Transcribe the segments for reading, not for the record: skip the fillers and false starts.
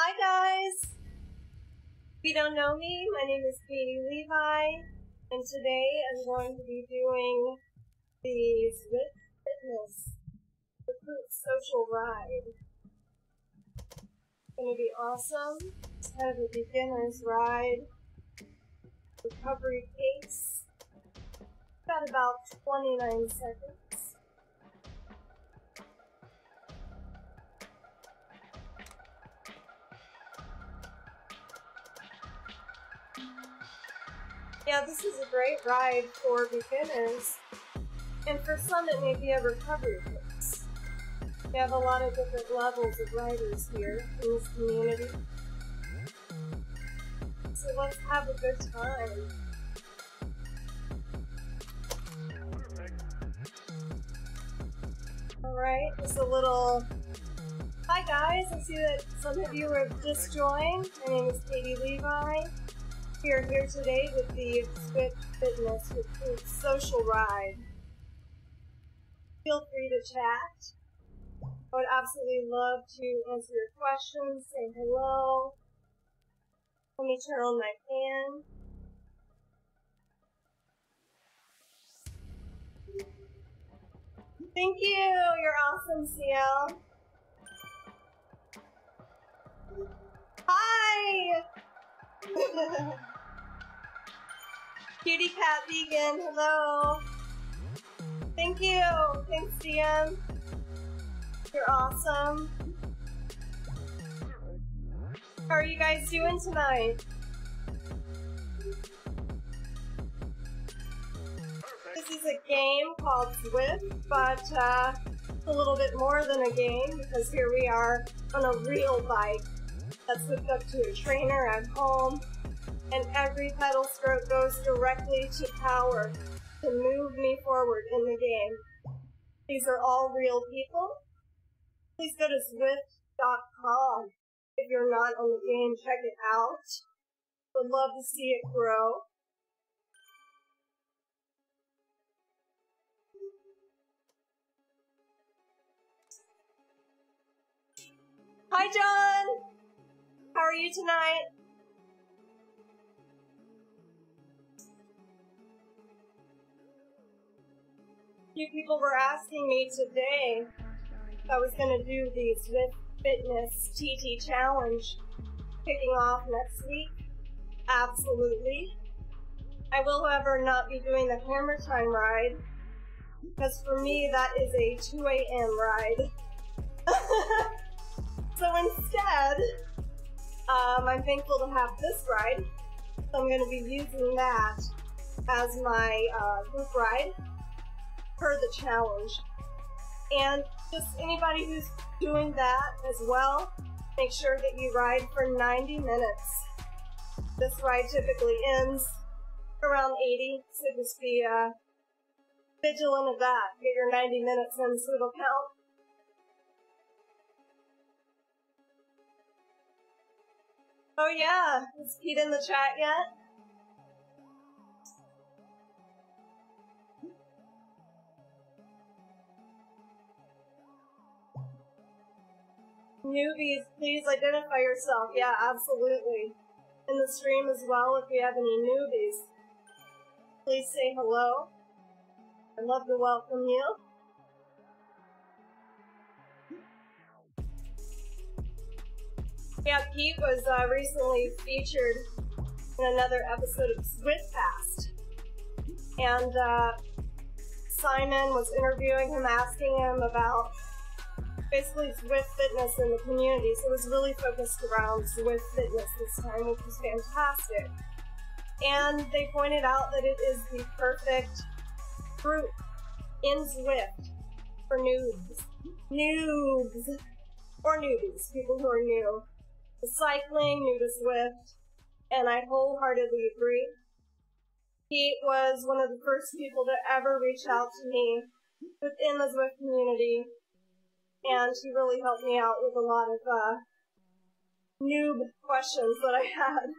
Hi guys! If you don't know me, my name is Katie Levi, and today I'm going to be doing the Zwift Fitness Recruit Social Ride. It's going to be awesome. It's kind of a beginner's ride. Recovery pace. Got about 29 seconds. Yeah, this is a great ride for beginners, and for some it may be a recovery pace. We have a lot of different levels of riders here in this community, so let's have a good time. Alright, just a little... Hi guys, I see that some of you have just joined. My name is Katie Levi. We are here today with the Zwift Fitness Recruit Social Ride. Feel free to chat. I would absolutely love to answer your questions, say hello. Let me turn on my fan. Thank you! You're awesome, CL. Hi! Cutie Cat Vegan, hello! Thank you! Thanks, DM. You're awesome. How are you guys doing tonight? This is a game called Zwift, but it's a little bit more than a game because here we are on a real bike that's hooked up to a trainer at home, and every pedal stroke goes directly to power to move me forward in the game. These are all real people. Please go to Zwift.com. If you're not on the game, check it out. Would love to see it grow. Hi, John! How are you tonight? A few people were asking me today I was going to do the Zwift Fitness TT Challenge kicking off next week. Absolutely. I will, however, not be doing the Hammer Time ride, because for me that is a 2 a.m. ride. So instead, I'm thankful to have this ride. So I'm going to be using that as my group ride per the challenge. And just anybody who's doing that as well, make sure that you ride for 90 minutes. This ride typically ends around 80, so just be vigilant of that. Get your 90 minutes in so it'll count. Oh yeah, is Pete in the chat yet? Newbies, please identify yourself. Yeah, absolutely. In the stream as well, if we have any newbies, please say hello. I'd love to welcome you. Yeah, Pete was recently featured in another episode of Zwift. And Simon was interviewing him, asking him about basically Zwift fitness in the community. So it was really focused around Zwift fitness this time, which was fantastic. And they pointed out that it is the perfect group in Zwift for noobs. Noobs. Or newbies, people who are new to cycling, new to Zwift. And I wholeheartedly agree. Pete was one of the first people to ever reach out to me within the Zwift community. And he really helped me out with a lot of noob questions that I had.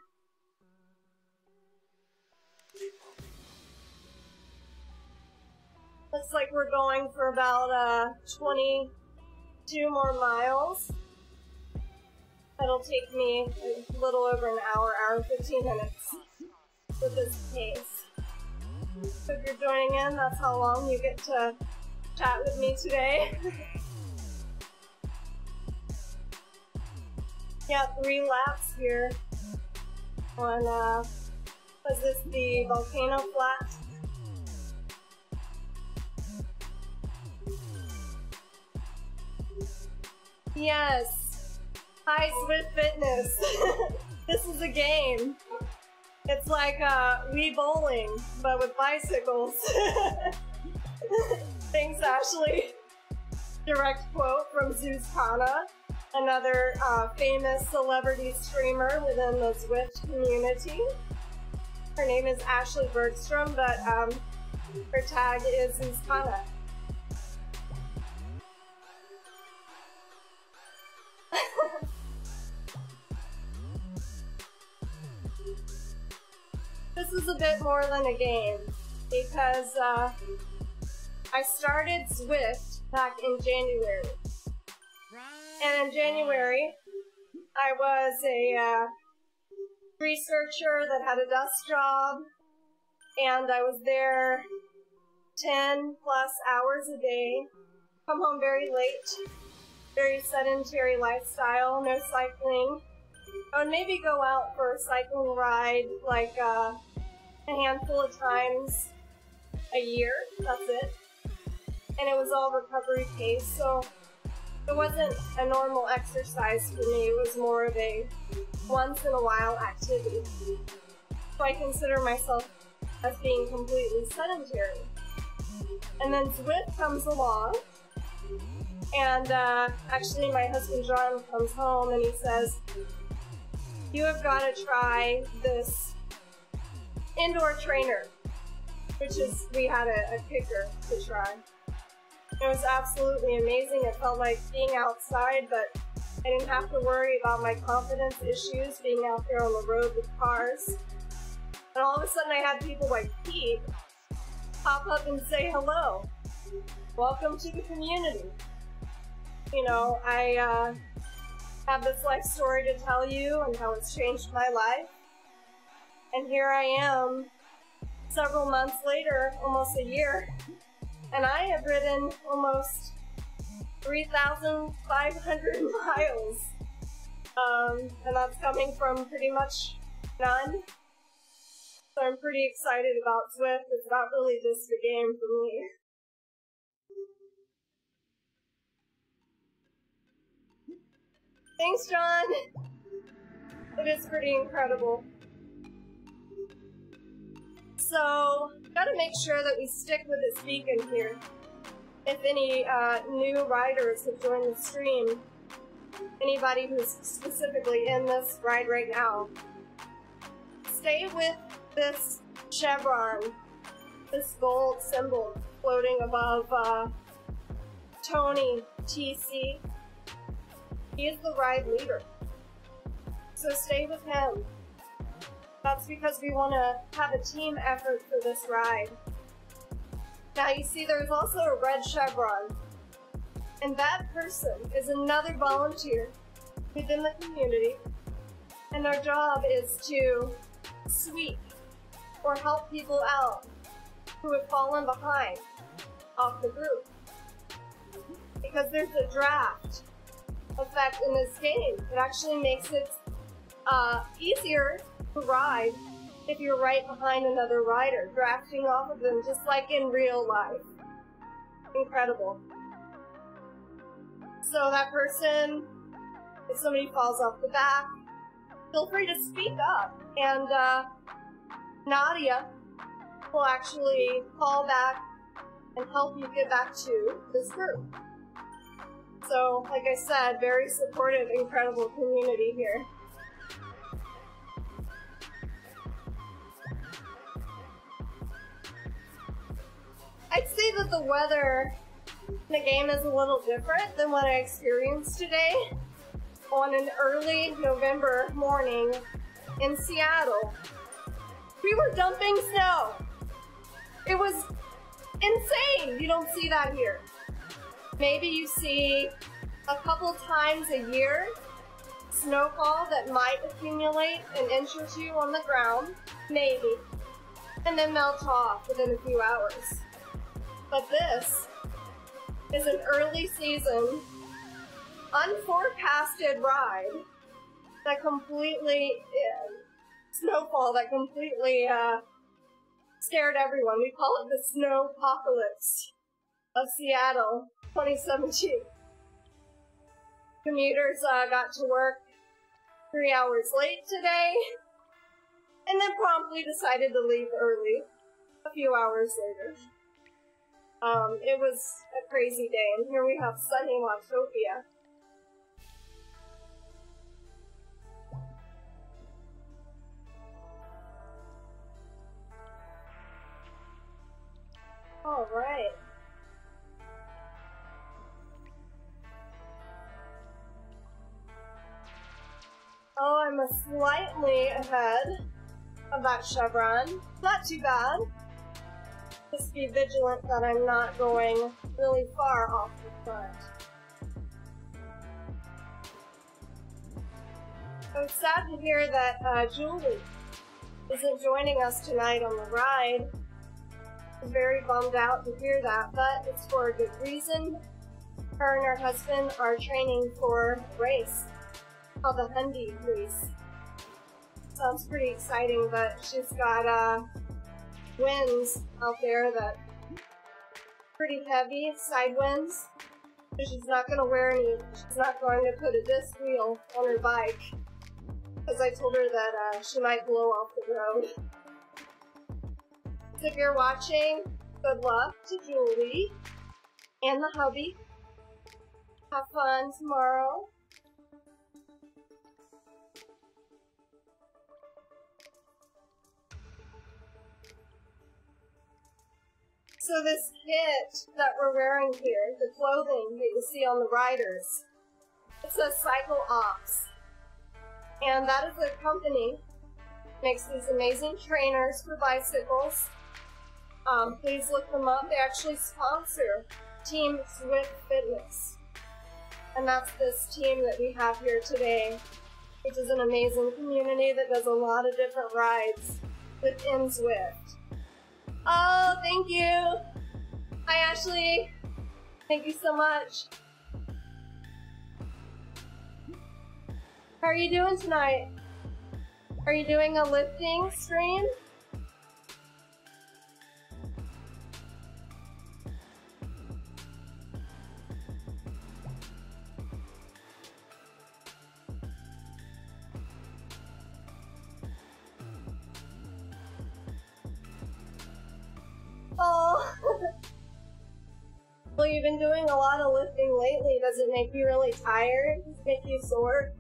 Looks like we're going for about 22 more miles. That'll take me a little over an hour and 15 minutes with this pace. So if you're joining in, that's how long you get to chat with me today. Yeah, 3 laps here on, was this the Volcano Flat? Yes! Hi, Zwift Fitness! This is a game. It's like Wii Bowling, but with bicycles. Thanks, Ashley. Direct quote from Zeus Kana, another famous celebrity streamer within the Zwift community. Her name is Ashley Bergstrom, but her tag is Zeus Kana. This is a bit more than a game, because I started Zwift back in January. And in January, I was a researcher that had a desk job, and I was there 10 plus hours a day, come home very late, very sedentary lifestyle, no cycling. I would maybe go out for a cycling ride like a handful of times a year, that's it. And it was all recovery pace, so it wasn't a normal exercise for me, it was more of a once in a while activity. So I consider myself as being completely sedentary. And then Zwift comes along, and actually my husband John comes home and he says, "You have got to try this indoor trainer," which is, we had a kicker to try. It was absolutely amazing. It felt like being outside, but I didn't have to worry about my confidence issues being out there on the road with cars. And all of a sudden I had people like Pete pop up and say hello. Welcome to the community. You know, I have this life story to tell you and how it's changed my life. And here I am, several months later, almost a year, and I have ridden almost 3,500 miles. And that's coming from pretty much none. So I'm pretty excited about Zwift. It's not really just a game for me. Thanks, John! It is pretty incredible. So, gotta make sure that we stick with this beacon here. If any new riders have joined the stream, anybody who's specifically in this ride right now, stay with this chevron, this gold symbol floating above Tony TC. He is the ride leader, so stay with him. That's because we want to have a team effort for this ride. Now you see there's also a red chevron, and that person is another volunteer within the community, and their job is to sweep or help people out who have fallen behind off the group. Because there's a draft effect in this game that actually makes it easier to ride if you're right behind another rider, drafting off of them just like in real life. Incredible. So that person, if somebody falls off the back, feel free to speak up, and Nadia will actually call back and help you get back to this group. So, like I said, very supportive, incredible community here. I'd say that the weather in the game is a little different than what I experienced today on an early November morning in Seattle. We were dumping snow. It was insane. You don't see that here. Maybe you see a couple times a year snowfall that might accumulate an inch or two on the ground, maybe, and then melt off within a few hours. But this is an early season, unforecasted ride that completely, snowfall that completely scared everyone. We call it the snowpocalypse of Seattle 2017. Commuters got to work 3 hours late today, and then promptly decided to leave early a few hours later. It was a crazy day, and here we have sunny Watopia. All right. Oh, I'm slightly ahead of that chevron. Not too bad. Just be vigilant that I'm not going really far off the front. I was sad to hear that Julie isn't joining us tonight on the ride. I was very bummed out to hear that, but it's for a good reason. Her and her husband are training for a race called the Hyundai race. Sounds pretty exciting, but she's got winds out there that pretty heavy, side winds. So she's not going to she's not going to put a disc wheel on her bike, because I told her that she might blow off the road. So if you're watching, good luck to Julie and the hubby. Have fun tomorrow. So this kit that we're wearing here, the clothing that you see on the riders, it says Cycle Ops. And that is a company that makes these amazing trainers for bicycles. Please look them up. They actually sponsor Team Zwift Fitness. And that's this team that we have here today, which is an amazing community that does a lot of different rides within Zwift. Oh, thank you. Hi, Ashley. Thank you so much. How are you doing tonight? Are you doing a lifting stream? Oh. Well, you've been doing a lot of lifting lately. Does it make you really tired? Does it make you sore?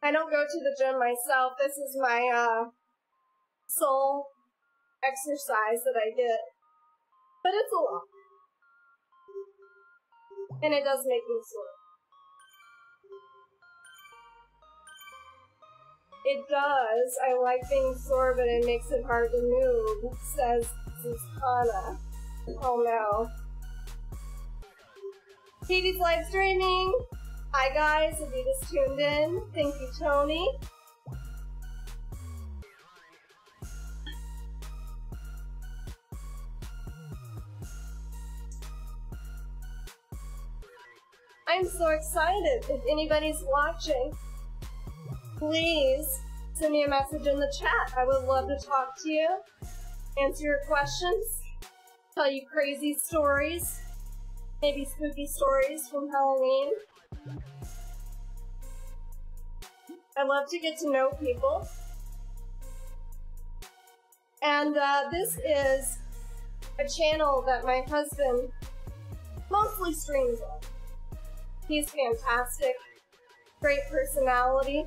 I don't go to the gym myself. This is my sole exercise that I get. But it's a lot. And it does make me sore. It does. I like being sore, but it makes it hard to move, says Zuzana. Oh no. Katie's live streaming. Hi guys, if you just tuned in. Thank you, Tony. I'm so excited. If anybody's watching, please send me a message in the chat. I would love to talk to you, answer your questions, tell you crazy stories, maybe spooky stories from Halloween. I love to get to know people. And this is a channel that my husband mostly streams on. He's fantastic, great personality,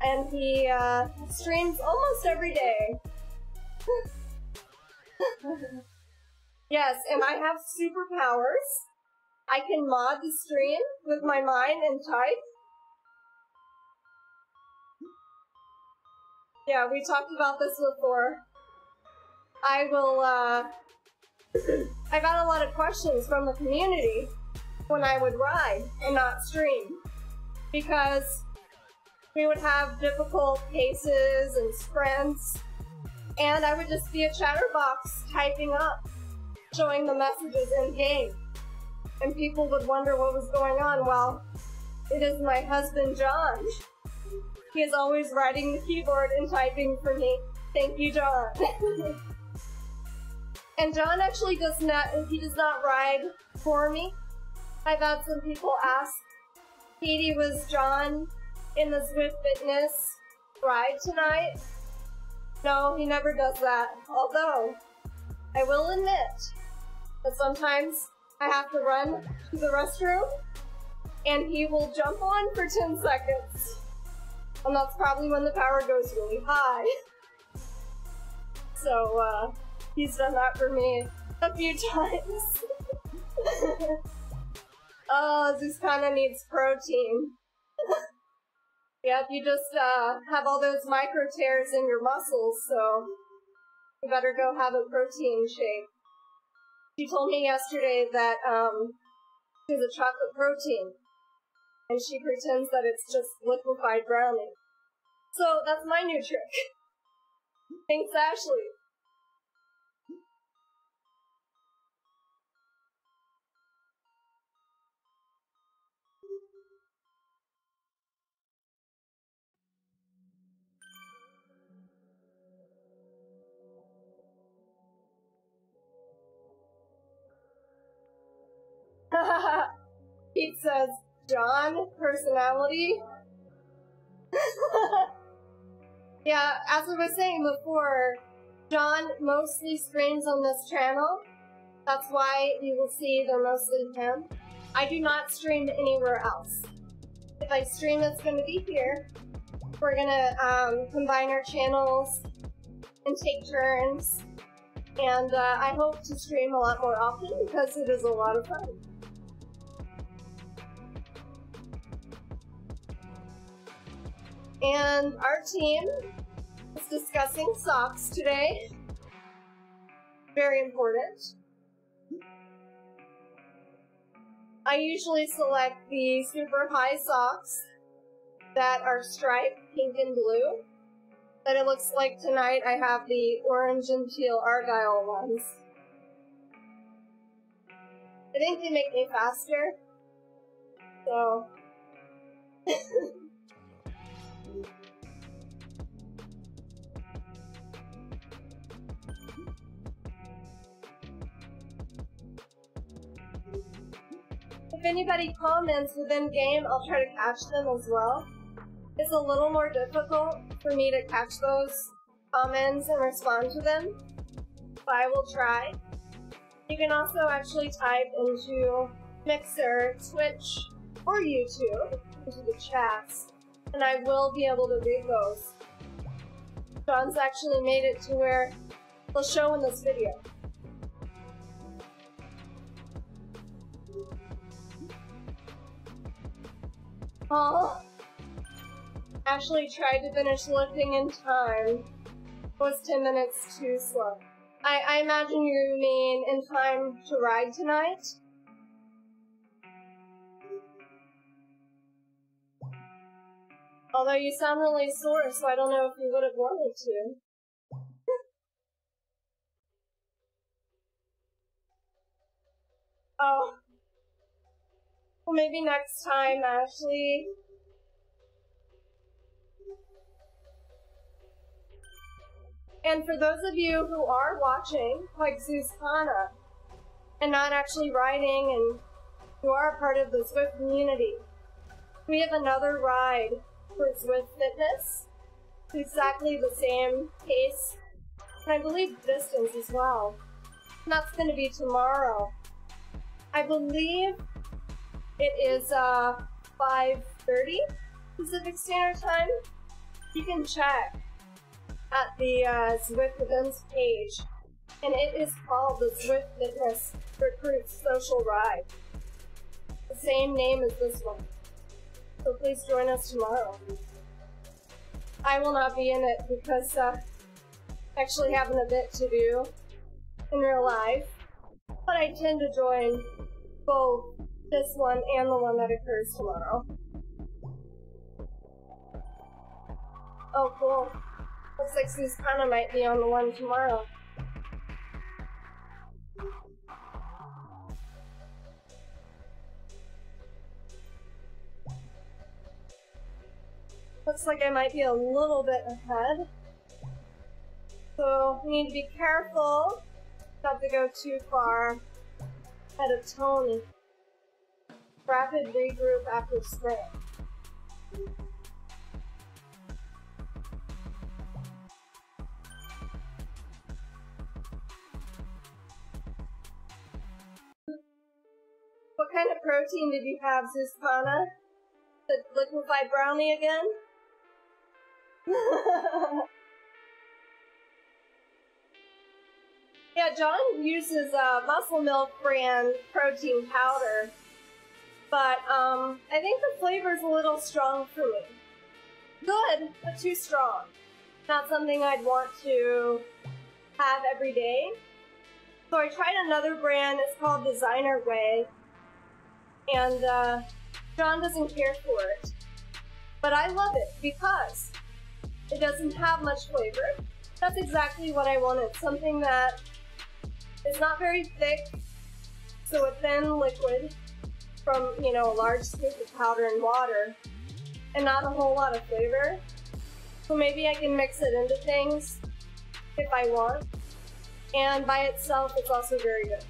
and he streams almost every day. Yes, and I have superpowers. I can mod the stream with my mind and type. Yeah, we talked about this before. I will, I got a lot of questions from the community when I would ride and not stream, because we would have difficult paces and sprints, and I would just be a chatterbox typing up, showing the messages in game, and people would wonder what was going on. Well, it is my husband John. He is always writing the keyboard and typing for me. Thank you, John. And John actually does not ride for me. I've had some people ask, Katie, was John in the Zwift Fitness ride tonight? No, he never does that. Although, I will admit that sometimes I have to run to the restroom and he will jump on for 10 seconds. And that's probably when the power goes really high. So, he's done that for me a few times. Oh, this kind of needs protein. Yep, you just have all those micro tears in your muscles, so you better go have a protein shake. She told me yesterday that she's a chocolate protein, and she pretends that it's just liquefied brownie. So that's my new trick. Thanks, Ashley. Pete says, John, personality. Yeah, as I was saying before, John mostly streams on this channel. That's why you will see they're mostly him. I do not stream anywhere else. If I stream, it's going to be here. We're going to combine our channels and take turns. And I hope to stream a lot more often because it is a lot of fun. And our team is discussing socks today. Very important. I usually select the super high socks that are striped pink and blue. But it looks like tonight I have the orange and teal Argyle ones. I think they make me faster. So... If anybody comments within game, I'll try to catch them as well. It's a little more difficult for me to catch those comments and respond to them, but I will try. You can also actually type into Mixer, Twitch, or YouTube into the chats, and I will be able to read those. John's actually made it to where they'll show in this video. Oh, actually tried to finish lifting in time. It was 10 minutes too slow. I imagine you mean in time to ride tonight? Although you sound really sore, so I don't know if you would have wanted to. Oh. Well, maybe next time, Ashley. And for those of you who are watching, like Zuzkana, and not actually riding, and who are a part of the Zwift community, we have another ride for Zwift Fitness. It's exactly the same pace, and I believe distance as well. And that's going to be tomorrow. I believe it is 5:30 Pacific Standard Time. You can check at the Zwift events page, and it is called the Zwift Fitness Recruits Social Ride. The same name as this one. So please join us tomorrow. I will not be in it because I actually having a bit to do in real life, but I tend to join both this one and the one that occurs tomorrow. Oh, cool. Looks like Zuzkana might be on the one tomorrow. Looks like I might be a little bit ahead. So we need to be careful not to go too far ahead of Tony. Rapid regroup after sprint. What kind of protein did you have, Zuzkana? The liquefied brownie again? Yeah, John uses Muscle Milk brand protein powder, but I think the flavor's a little strong for me. Good, but too strong. Not something I'd want to have every day. So I tried another brand, it's called Designer Whey, and John doesn't care for it. But I love it because it doesn't have much flavor. That's exactly what I wanted, something that is not very thick, so a thin liquid from, you know, a large scoop of powder and water, and not a whole lot of flavor. So maybe I can mix it into things if I want. And by itself, it's also very good.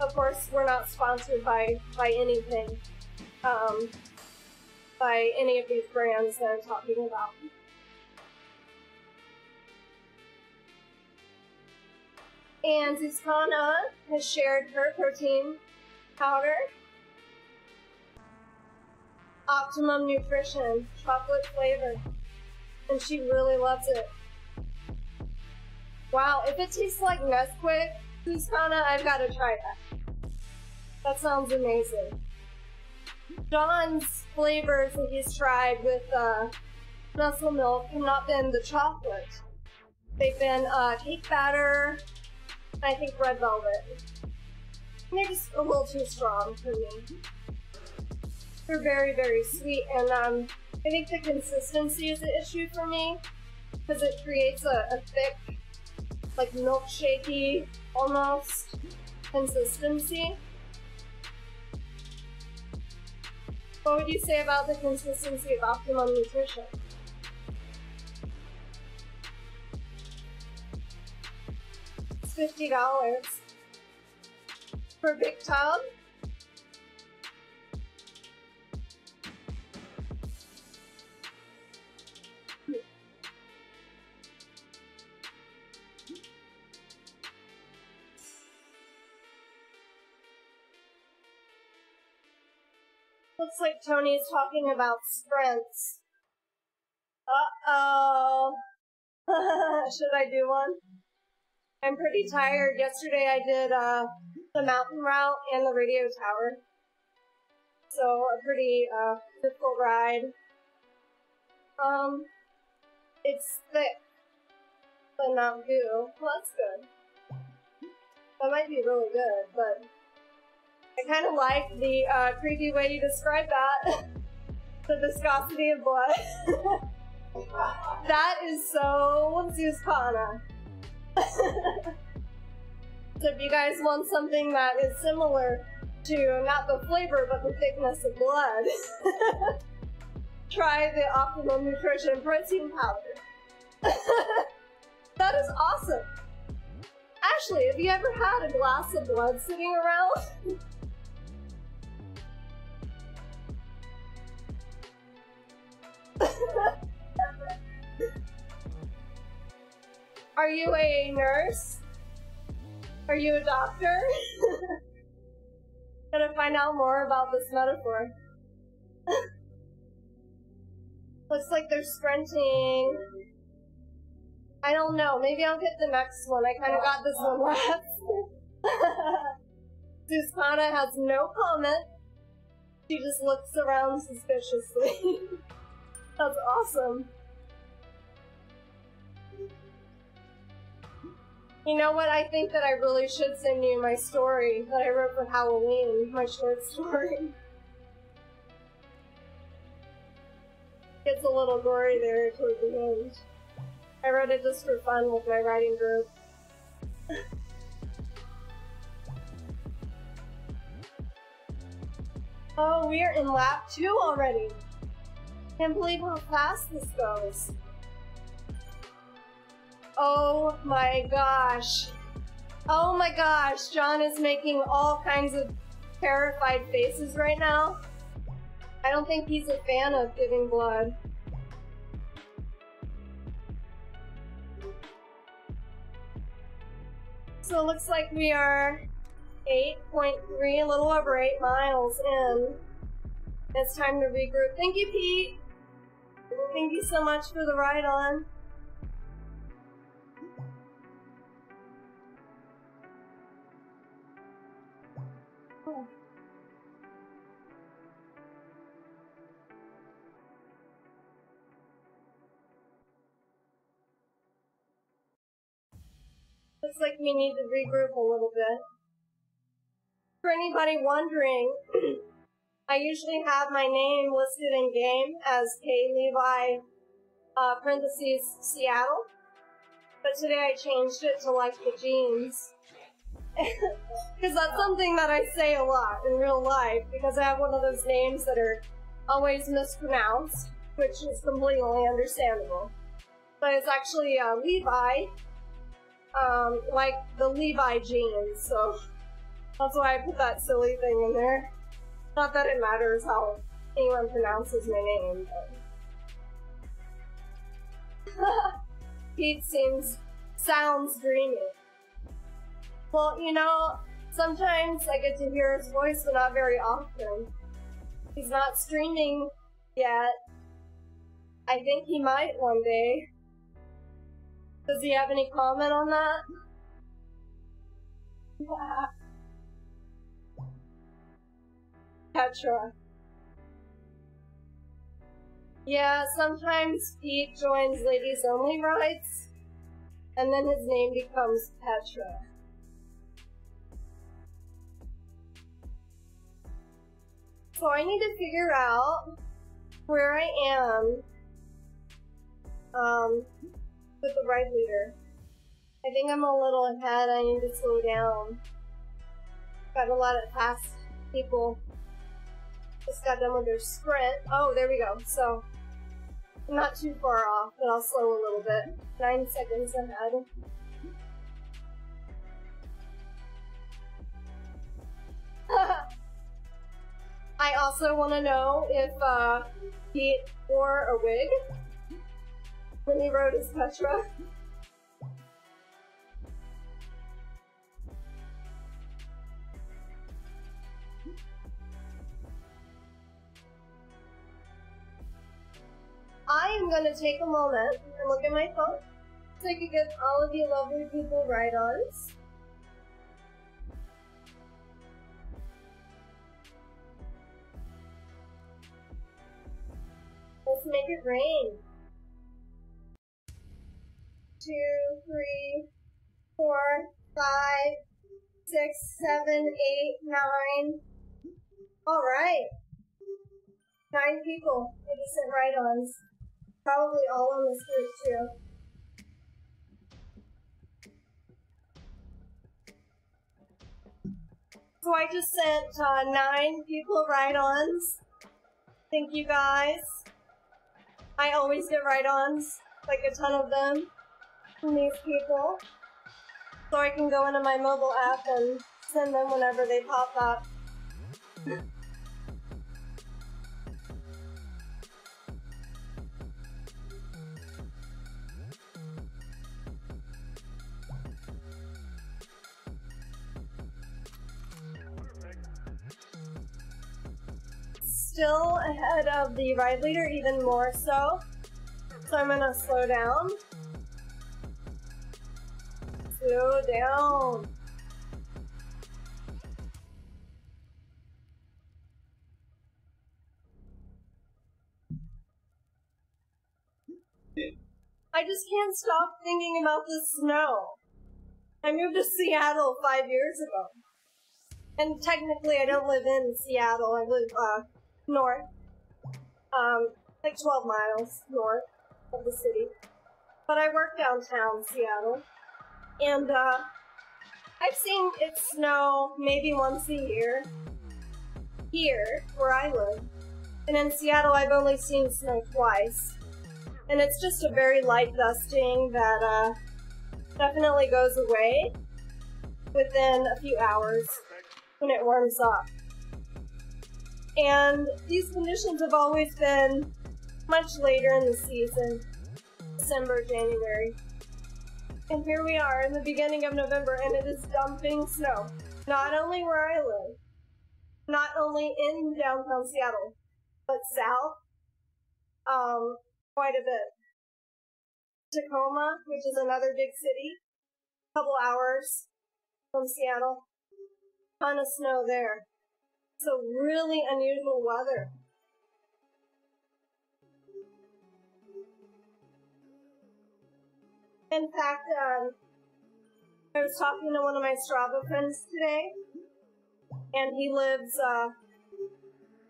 Of course, we're not sponsored by anything, by any of these brands that I'm talking about. And Zuzkana has shared her protein powder. Optimum Nutrition, chocolate flavor. And she really loves it. Wow, if it tastes like Nesquik, Zuzkana, I've got to try that. That sounds amazing. John's flavors that he's tried with Muscle Milk have not been the chocolate. They've been cake batter, I think red velvet. And they're just a little too strong for me. They're very, very sweet, and I think the consistency is the issue for me. because it creates a thick, like milkshakey almost consistency. What would you say about the consistency of Optimum Nutrition? It's $50 for a big tub. Looks like Tony's talking about sprints. Uh-oh. Should I do one? I'm pretty tired. Yesterday I did the mountain route and the radio tower. So a pretty difficult ride. It's thick, but not goo. Well, that's good. That might be really good, but I kind of like the creepy way you described that. The viscosity of blood. That is so Zwift. So if you guys want something that is similar to not the flavor but the thickness of blood, try the Optimum Nutrition protein powder. That is awesome. Ashley, have you ever had a glass of blood sitting around? Are you a nurse? Are you a doctor? Gotta find out more about this metaphor. Looks like they're sprinting. I don't know, maybe I'll get the next one. I kind of got this one last. Zwift has no comment. She just looks around suspiciously. That's awesome. You know what? I think that I really should send you my story that I wrote for Halloween, my short story. Gets a little gory there toward the end. I wrote it just for fun with my writing group. Oh, we are in lap 2 already. Can't believe how fast this goes. Oh my gosh. Oh my gosh, John is making all kinds of terrified faces right now. I don't think he's a fan of giving blood. So it looks like we are 8.3, a little over 8 miles in. It's time to regroup. Thank you, Pete. Thank you so much for the ride on. Looks like we need to regroup a little bit. For anybody wondering, I usually have my name listed in game as K Levi, parentheses, Seattle. But today I changed it to like the jeans. Because that's something that I say a lot in real life, because I have one of those names that are always mispronounced, which is completely understandable. But it's actually Levi, like the Levi jeans, so that's why I put that silly thing in there. Not that it matters how anyone pronounces my name, but... Pete sounds dreamy. Well, you know, sometimes I get to hear his voice, but not very often. He's not streaming yet. I think he might one day. Does he have any comment on that? Yeah. Petra. Yeah, sometimes Pete joins ladies only rides, and then his name becomes Petra. So I need to figure out where I am with the ride leader. I think I'm a little ahead. I need to slow down. Got a lot of fast people. Just got done with their sprint. Oh, there we go. So, I'm not too far off, but I'll slow a little bit. 9 seconds ahead. I also want to know if he wore a wig when he rode his Petra. I am going to take a moment and look at my phone so I can give all of you lovely people ride-ons. Let's make it rain. 2, 3, 4, 5, 6, 7, 8, 9. All right. 9 people with decent ride-ons. Probably all on this group too. So I just sent 9 people ride-ons. Thank you guys. I always get ride-ons, like a ton of them, from these people. So I can go into my mobile app and send them whenever they pop up. Still ahead of the ride leader, even more so. So I'm gonna slow down. Slow down. I just can't stop thinking about the snow. I moved to Seattle 5 years ago. And technically I don't live in Seattle, I live north. Like 12 miles north of the city. But I work downtown Seattle. And I've seen it snow maybe once a year here where I live. And in Seattle I've only seen snow twice. And it's just a very light dusting that definitely goes away within a few hours when it warms up. And these conditions have always been much later in the season, December, January. And here we are in the beginning of November and it is dumping snow. Not only where I live, not only in downtown Seattle, but south, quite a bit. Tacoma, which is another big city, a couple hours from Seattle, ton of snow there. So really unusual weather. In fact, I was talking to one of my Strava friends today, and he lives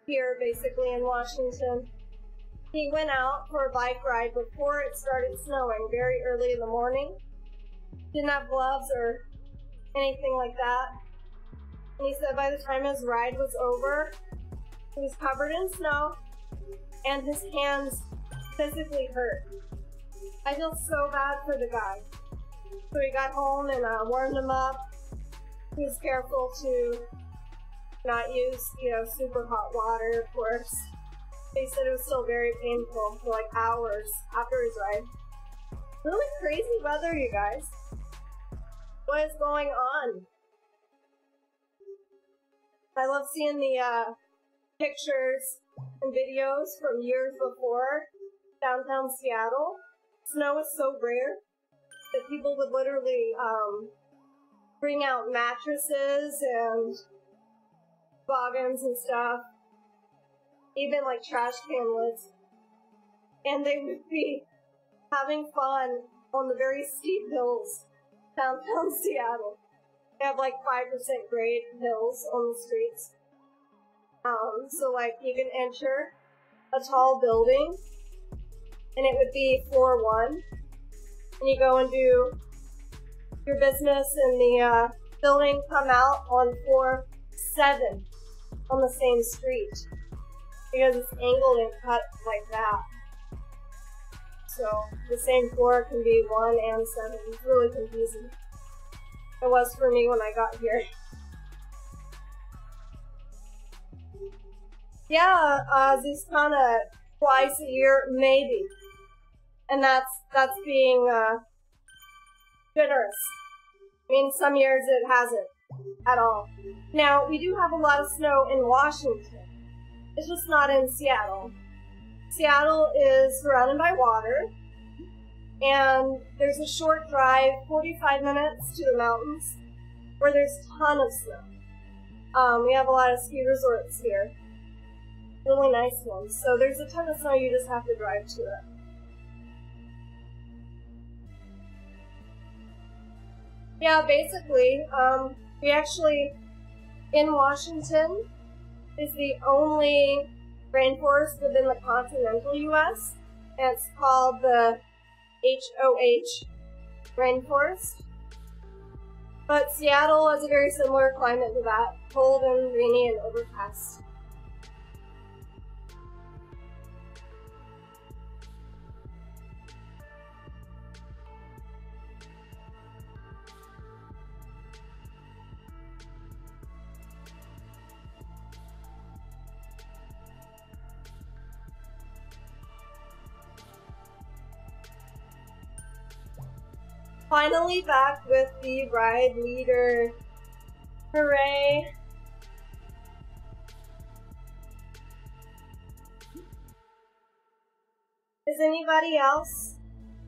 here basically in Washington. He went out for a bike ride before it started snowing, very early in the morning. Didn't have gloves or anything like that. And he said by the time his ride was over, he was covered in snow and his hands physically hurt. I feel so bad for the guy. So he got home and warmed him up. He was careful to not use, super hot water, of course. They said it was still very painful for like hours after his ride. Really crazy weather, you guys. What is going on? I love seeing the pictures and videos from years before downtown Seattle. Snow is so rare that people would literally bring out mattresses and boggins and stuff, even like trash can lids, and they would be having fun on the very steep hills downtown Seattle. They have like 5% grade hills on the streets. So like you can enter a tall building and it would be floor 1. and you go and do your business in the building, come out on floor 7 on the same street because it's angled and cut like that. So the same floor can be 1 and 7. It's really confusing. It was for me when I got here. Yeah, Zwift twice a year, maybe. And that's being generous. I mean, some years it hasn't at all. Now, we do have a lot of snow in Washington. It's just not in Seattle. Seattle is surrounded by water, and there's a short drive, 45 minutes to the mountains, where there's a ton of snow. We have a lot of ski resorts here. Really nice ones. So there's a ton of snow, you just have to drive to it. Yeah, basically, we actually, in Washington, is the only rainforest within the continental U.S. And it's called the HOH rainforest. But Seattle has a very similar climate to that, cold and rainy and overcast. Finally back with the ride leader. Hooray! Is anybody else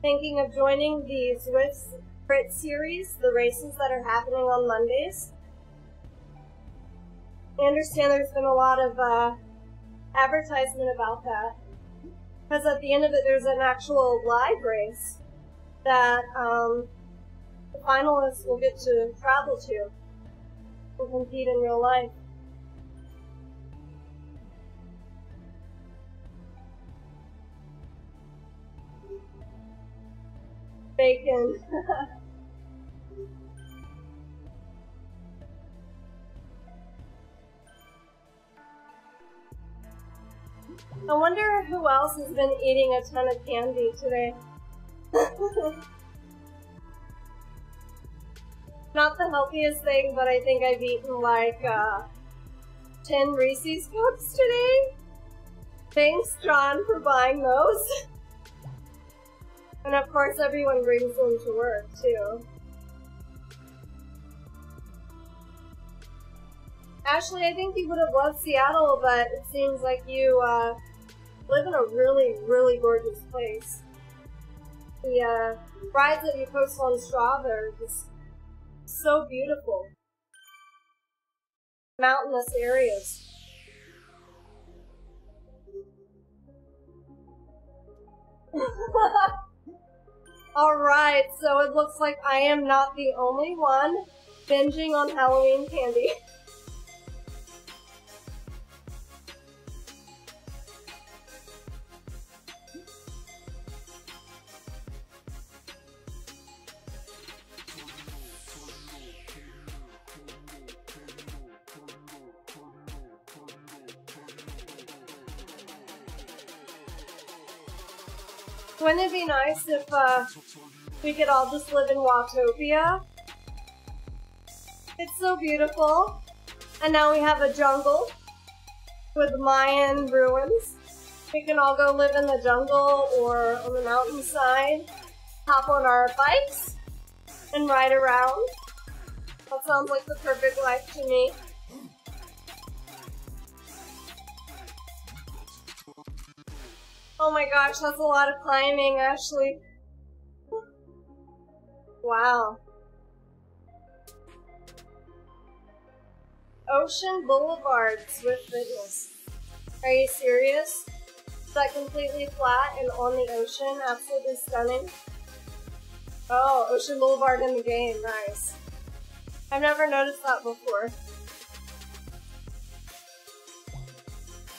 thinking of joining the Zwift Crit series, the races that are happening on Mondays? I understand there's been a lot of advertisement about that, because at the end of it there's an actual live race that the finalists will get to travel to and compete in real life. Bacon. I wonder who else has been eating a ton of candy today. Not the healthiest thing, but I think I've eaten like 10 Reese's Cups today. Thanks, John, for buying those. And of course, everyone brings them to work, too. Ashley, I think you would have loved Seattle, but it seems like you live in a really, really gorgeous place. The rides that you post on Strava are just so beautiful. Mountainous areas. Alright, so it looks like I am not the only one binging on Halloween candy. Wouldn't it be nice if we could all just live in Watopia? It's so beautiful. And now we have a jungle with Mayan ruins. We can all go live in the jungle or on the mountainside, hop on our bikes, and ride around. That sounds like the perfect life to me. Oh my gosh, that's a lot of climbing, Ashley. Wow. Ocean Boulevard, Zwift Fitness. Are you serious? Is that completely flat and on the ocean? Absolutely stunning. Oh, Ocean Boulevard in the game, nice. I've never noticed that before.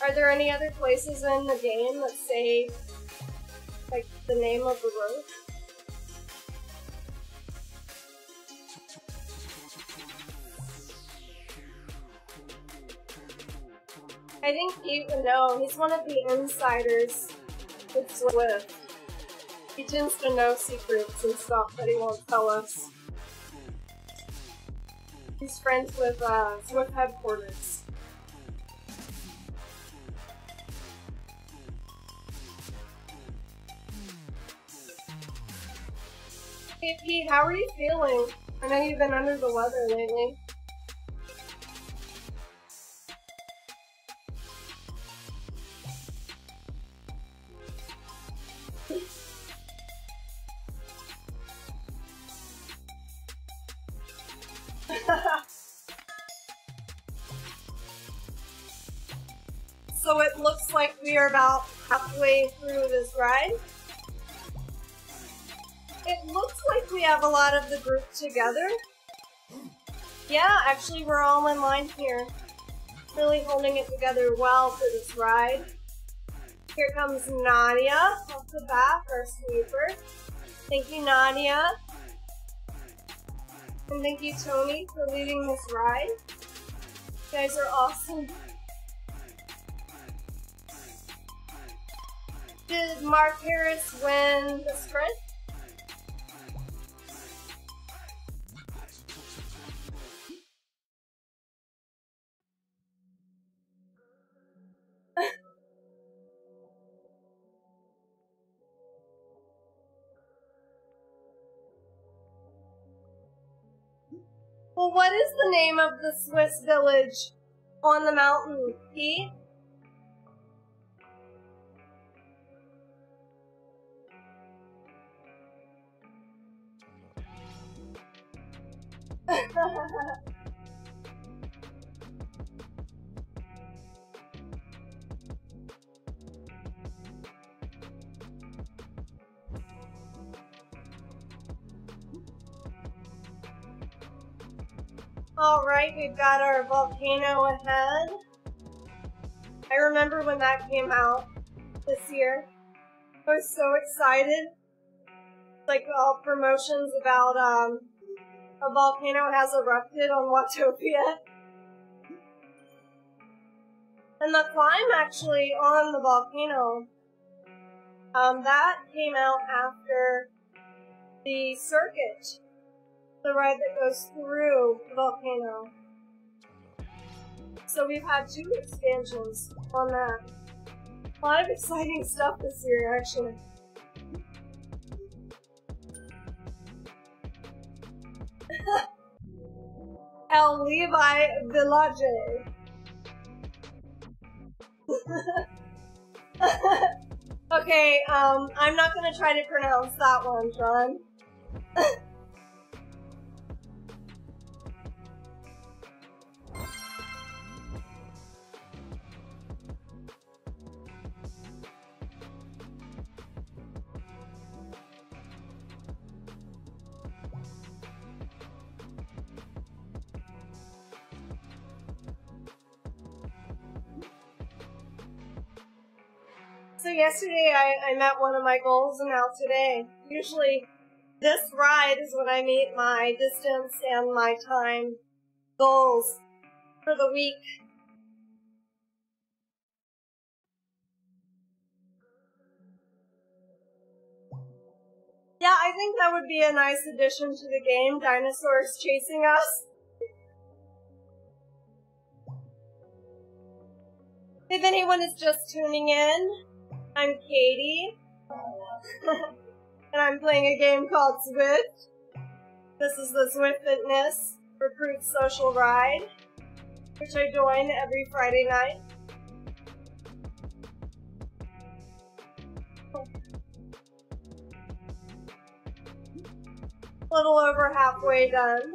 Are there any other places in the game that say, like, the name of the road? I think Pete would know. He's one of the insiders with Zwift. He tends to know secrets and stuff that he won't tell us. He's friends with Zwift headquarters. Hey Pete, how are you feeling? I know you've been under the weather lately. So it looks like we are about halfway through this ride. It looks like we have a lot of the group together. Yeah, actually we're all in line here. Really holding it together well for this ride. Here comes Nadia off the back, our sweeper. Thank you, Nadia. And thank you, Tony, for leading this ride. You guys are awesome. Did Mark Harris win the sprint? Well, what is the name of the Swiss village on the mountain, Pete? Alright, we've got our volcano ahead. I remember when that came out this year. I was so excited. Like all promotions about a volcano has erupted on Watopia. And the climb actually on the volcano, that came out after the circuit. The ride that goes through the volcano. So we've had 2 expansions on that. A lot of exciting stuff this year, actually. El Levi Village. Okay, I'm not gonna try to pronounce that one, John. So yesterday I met one of my goals, and now today. Usually this ride is when I meet my distance and my time goals for the week. Yeah, I think that would be a nice addition to the game, dinosaurs chasing us. If anyone is just tuning in, I'm Katie, and I'm playing a game called Zwift. This is the Zwift Fitness Recruit Social Ride, which I join every Friday night. A little over halfway done.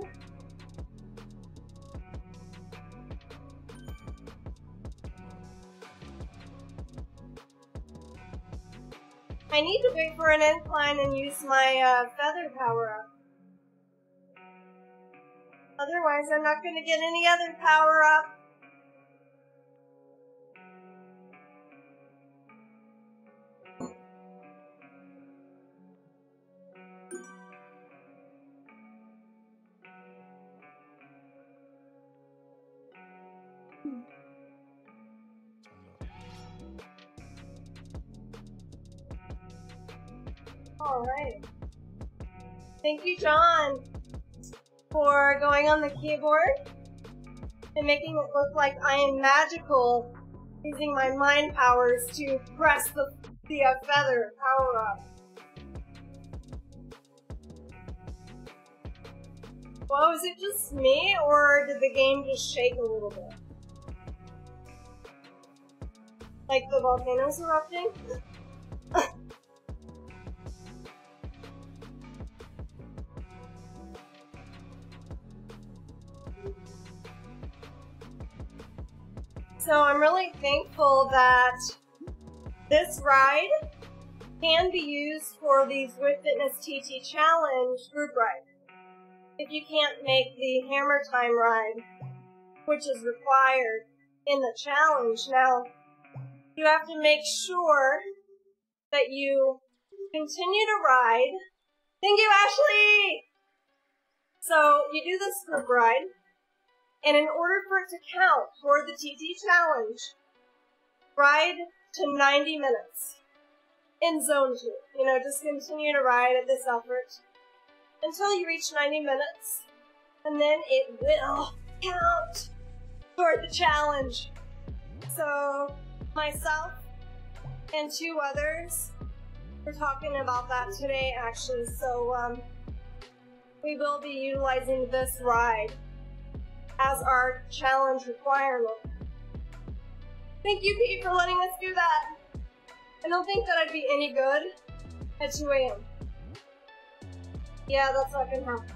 I need to wait for an incline and use my feather power-up. Otherwise, I'm not going to get any other power-up. Alright. Thank you, John, for going on the keyboard and making it look like I am magical, using my mind powers to press the feather power up. Well, is it just me, or did the game just shake a little bit? Like the volcano's erupting? So I'm really thankful that this ride can be used for the Zwift Fitness TT Challenge group ride. If you can't make the Hammer Time ride, which is required in the challenge. Now, you have to make sure that you continue to ride. Thank you, Ashley! So, you do this group ride, and in order for it to count for the TT Challenge, ride to 90 minutes in zone 2. You know, just continue to ride at this effort until you reach 90 minutes, and then it will count for the challenge. So, myself and 2 others were talking about that today, actually, so we will be utilizing this ride as our challenge requirement. Thank you, Pete, for letting us do that. I don't think that I'd be any good at 2 a.m. Yeah, that's not gonna happen.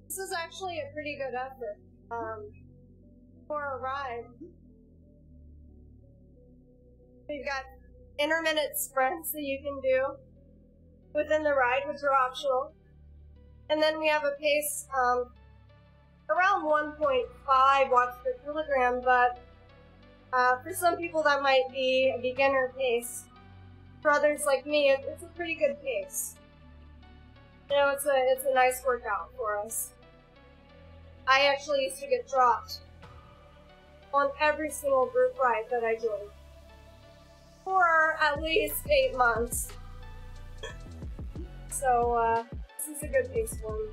This is actually a pretty good effort for a ride. We've got intermittent sprints that you can do within the ride, which are optional. And then we have a pace around 1.5 watts per kilogram, but for some people that might be a beginner pace. For others like me, it's a pretty good pace. You know, it's a nice workout for us. I actually used to get dropped on every single group ride that I joined for at least 8 months. So, this is a good pace for me.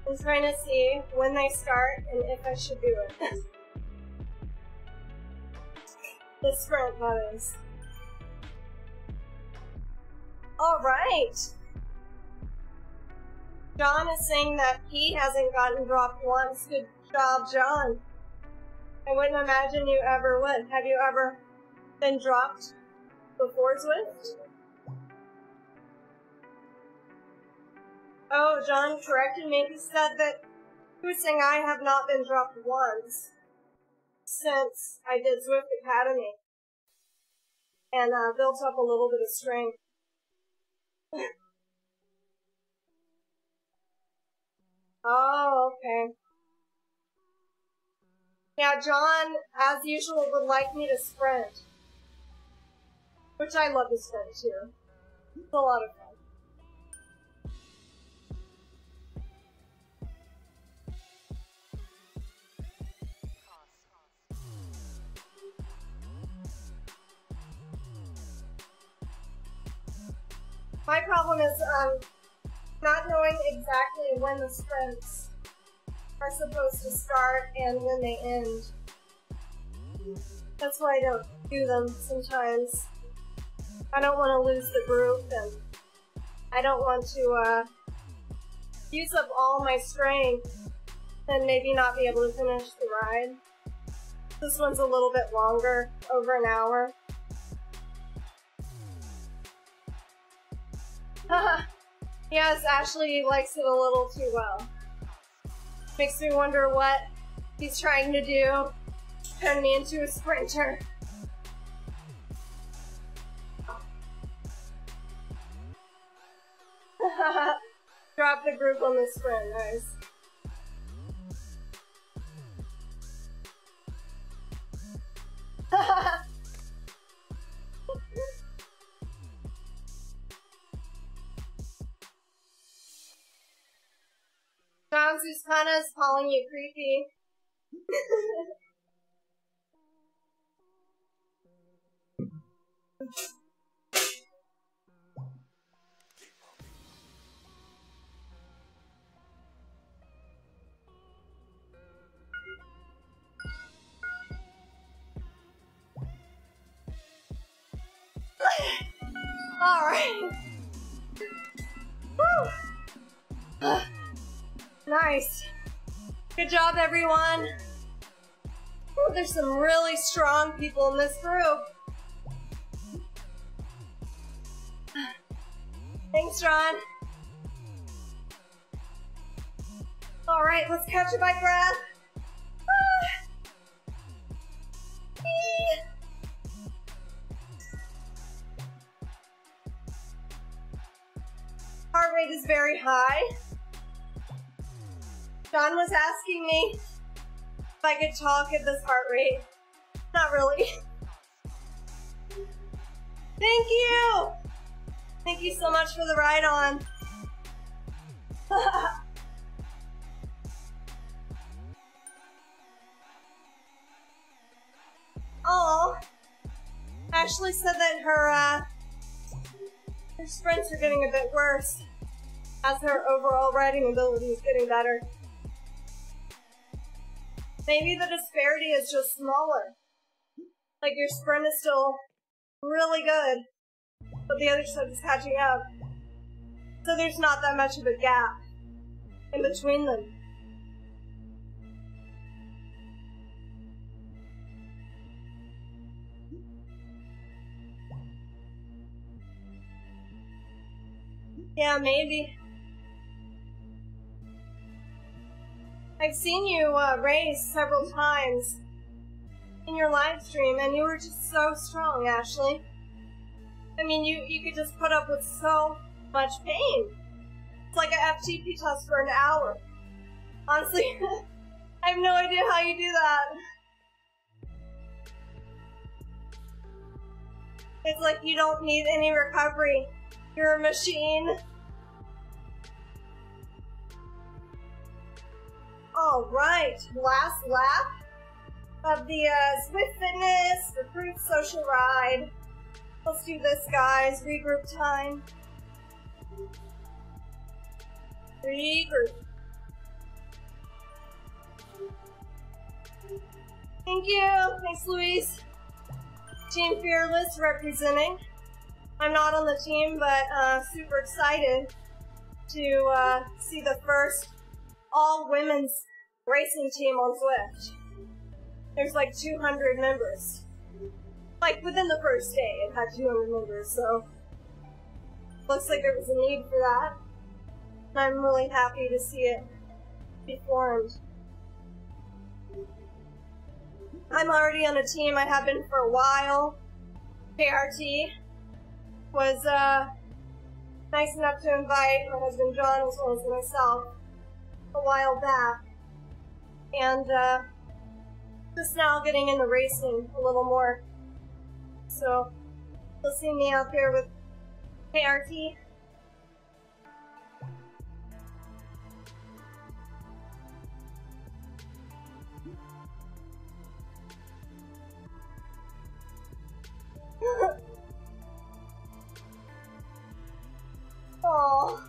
I'm trying to see when they start and if I should do it. The sprint, that is. Alright! John is saying that he hasn't gotten dropped once. Good job, John. I wouldn't imagine you ever would. Have you ever been dropped before Zwift? Oh, John corrected me. He said that he was saying I have not been dropped once since I did Zwift Academy and built up a little bit of strength. Oh, okay. Yeah, John, as usual, would like me to sprint, which I love to sprint too. It's a lot of fun. My problem is not knowing exactly when the sprints are supposed to start and when they end. That's why I don't do them sometimes. I don't want to lose the group, and I don't want to use up all my strength and maybe not be able to finish the ride. This one's a little bit longer, over an hour. Yes, Ashley likes it a little too well. Makes me wonder what he's trying to do. Turn me into a sprinter. Drop the group on the sprint, nice. John Susana is calling you creepy. Alright. Woo! Nice. Good job, everyone. Ooh, there's some really strong people in this group. Thanks, John. Alright, let's catch a bike breath. Heart rate is very high. John was asking me if I could talk at this heart rate. Not really. Thank you! Thank you so much for the ride on. Oh, Ashley said that her sprints are getting a bit worse as her overall riding ability is getting better. Maybe the disparity is just smaller. Like your sprint is still really good, but the other stuff is catching up. So there's not that much of a gap in between them. Yeah, maybe. I've seen you race several times in your live stream, and you were just so strong, Ashley. I mean, you could just put up with so much pain. It's like an FTP test for an hour. Honestly, I have no idea how you do that. It's like you don't need any recovery. You're a machine. All right, last lap of the Zwift Fitness Recruit Social Ride. Let's do this, guys. Regroup time. Regroup. Thank you. Thanks, Luis. Team Fearless representing. I'm not on the team, but super excited to see the first all-women's racing team on Zwift. There's like 200 members. Like within the first day, it had 200 members, so looks like there was a need for that. And I'm really happy to see it be formed. I'm already on a team. I have been for a while. KRT was nice enough to invite my husband John as well as myself a while back, and just now getting into racing a little more. So you'll see me out there with KRT. Aww.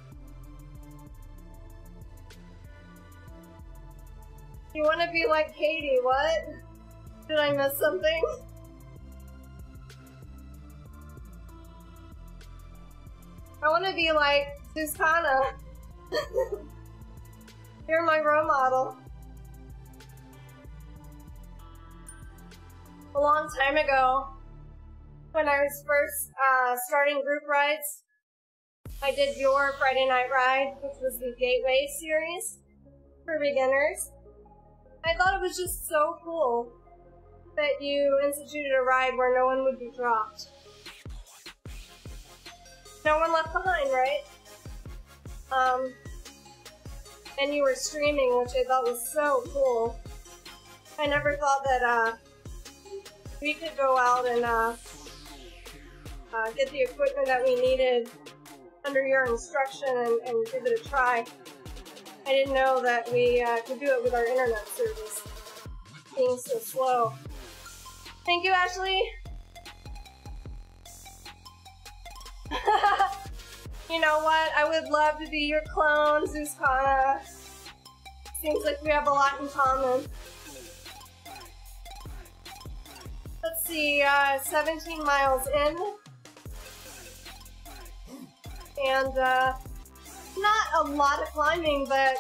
You want to be like Katie, what? Did I miss something? I want to be like Susana. You're my role model. A long time ago, when I was first starting group rides, I did your Friday Night Ride, which was the Gateway series for beginners. I thought it was just so cool that you instituted a ride where no one would be dropped. No one left behind, right? and you were streaming, which I thought was so cool. I never thought that we could go out and get the equipment that we needed under your instruction and give it a try. I didn't know that we could do it with our internet service being so slow. Thank you, Ashley. You know what? I would love to be your clone, Zuzkana. Seems like we have a lot in common. Let's see, 17 miles in. And not a lot of climbing, but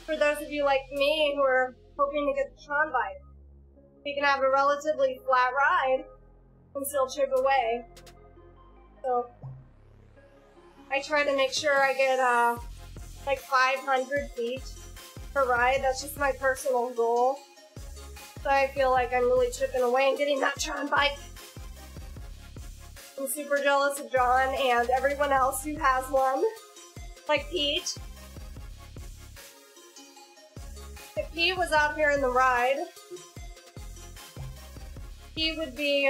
for those of you like me who are hoping to get the Tron bike, we can have a relatively flat ride and still chip away. So I try to make sure I get like 500 feet per ride. That's just my personal goal. So I feel like I'm really chipping away and getting that Tron bike. I'm super jealous of John and everyone else who has one, like Pete. If Pete was out here in the ride, he would be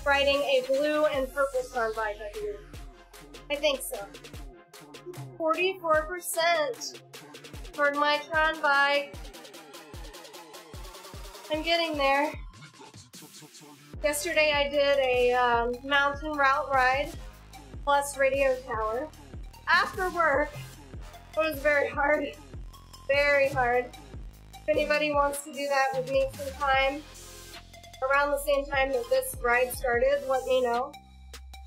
riding a blue and purple Tron bike, I believe. I think so. 44% for my Tron bike. I'm getting there. Yesterday I did a mountain route ride plus radio tower. After work, it was very hard. Very hard. If anybody wants to do that with me sometime, around the same time that this ride started, let me know.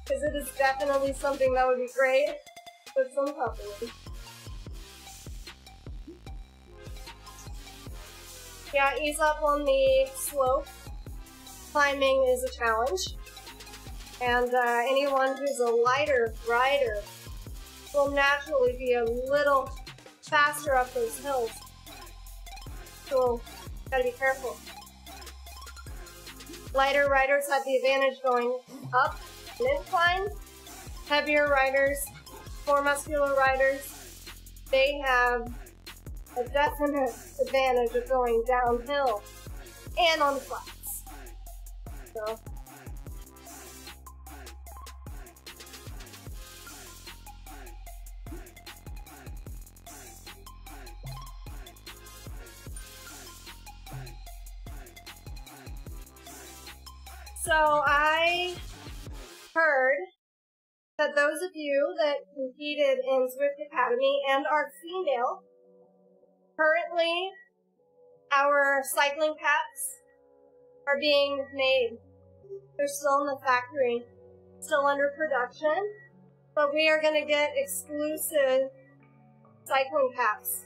Because it is definitely something that would be great with some company. Yeah, ease up on the slope. Climbing is a challenge. And anyone who's a lighter rider will naturally be a little faster up those hills. So, gotta be careful. Lighter riders have the advantage going up an incline. Heavier riders, more muscular riders, they have a definite advantage of going downhill and on the flats. So. So I heard that those of you that competed in Zwift Academy and are female, currently our cycling caps are being made. They're still in the factory, still under production, but we are going to get exclusive cycling caps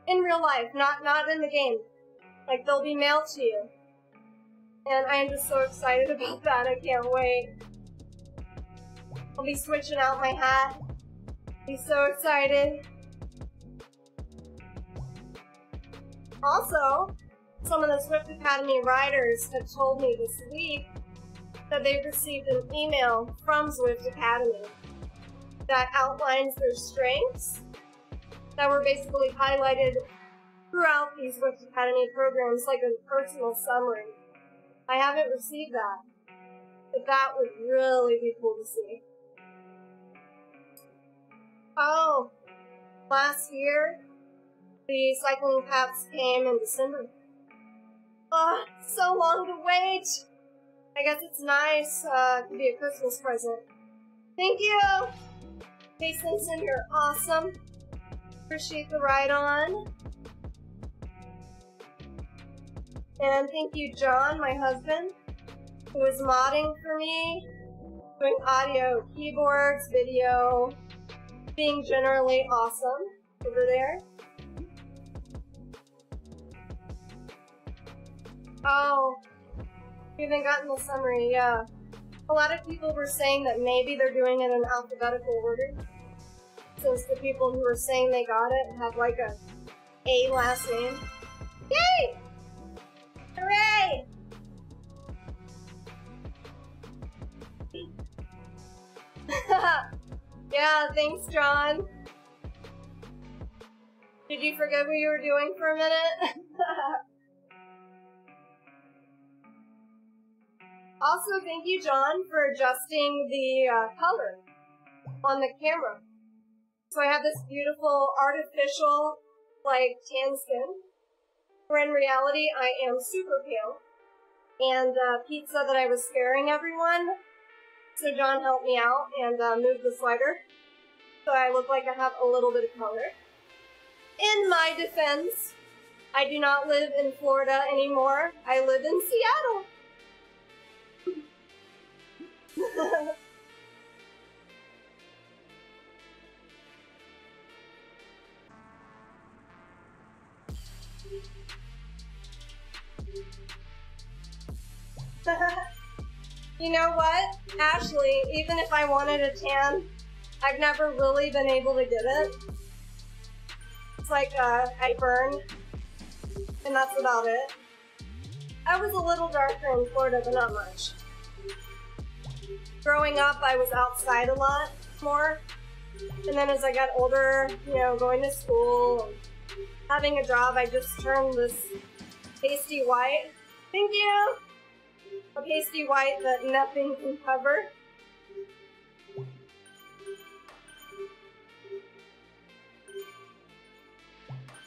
in real life, not in the game. Like, they'll be mailed to you. And I am just so excited about that. I can't wait. I'll be switching out my hat. Be so excited. Also, some of the Zwift Academy riders have told me this week that they've received an email from Zwift Academy that outlines their strengths that were basically highlighted throughout these Zwift Academy programs, like a personal summary. I haven't received that, but that would really be cool to see. Oh, last year, the cycling caps came in December. Oh, so long to wait. I guess it's nice to be a Christmas present. Thank you! Hey Simpson, you're awesome. Appreciate the ride on. And thank you, John, my husband, who is modding for me, doing audio, keyboards, video, being generally awesome over there. Oh, we haven't gotten the summary, yeah. A lot of people were saying that maybe they're doing it in alphabetical order, since the people who were saying they got it have like a last name. Yay! Hooray! Yeah, thanks, John. Did you forget what you were doing for a minute? Also, thank you, John, for adjusting the color on the camera. So I have this beautiful artificial, like, tan skin, where in reality I am super pale. And Pete said that I was scaring everyone, so John helped me out and moved the slider. So I look like I have a little bit of color. In my defense, I do not live in Florida anymore. I live in Seattle. You know what? Ashley, even if I wanted a tan, I've never really been able to get it. It's like I burn, and that's about it. I was a little darker in Florida, but not much. Growing up, I was outside a lot more, and then as I got older, you know, going to school, and having a job, I just turned this pasty white. Thank you! A pasty white that nothing can cover.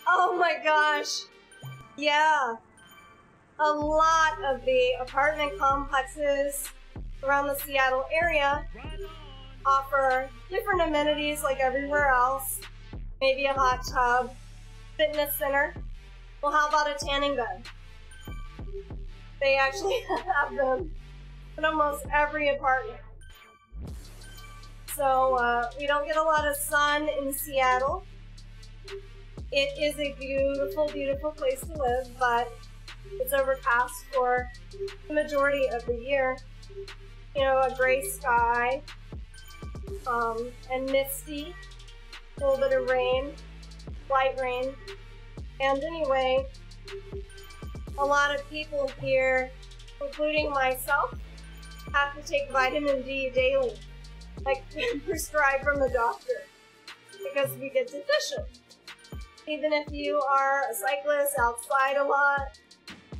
Oh my gosh! Yeah! A lot of the apartment complexes around the Seattle area offer different amenities like everywhere else. Maybe a hot tub, fitness center. Well, how about a tanning bed? They actually have them in almost every apartment. So we don't get a lot of sun in Seattle. It is a beautiful, beautiful place to live, but it's overcast for the majority of the year. You know, a gray sky, and misty, a little bit of rain, light rain. And anyway, a lot of people here, including myself, have to take vitamin D daily, like prescribed from the doctor, because we get deficient. Even if you are a cyclist outside a lot,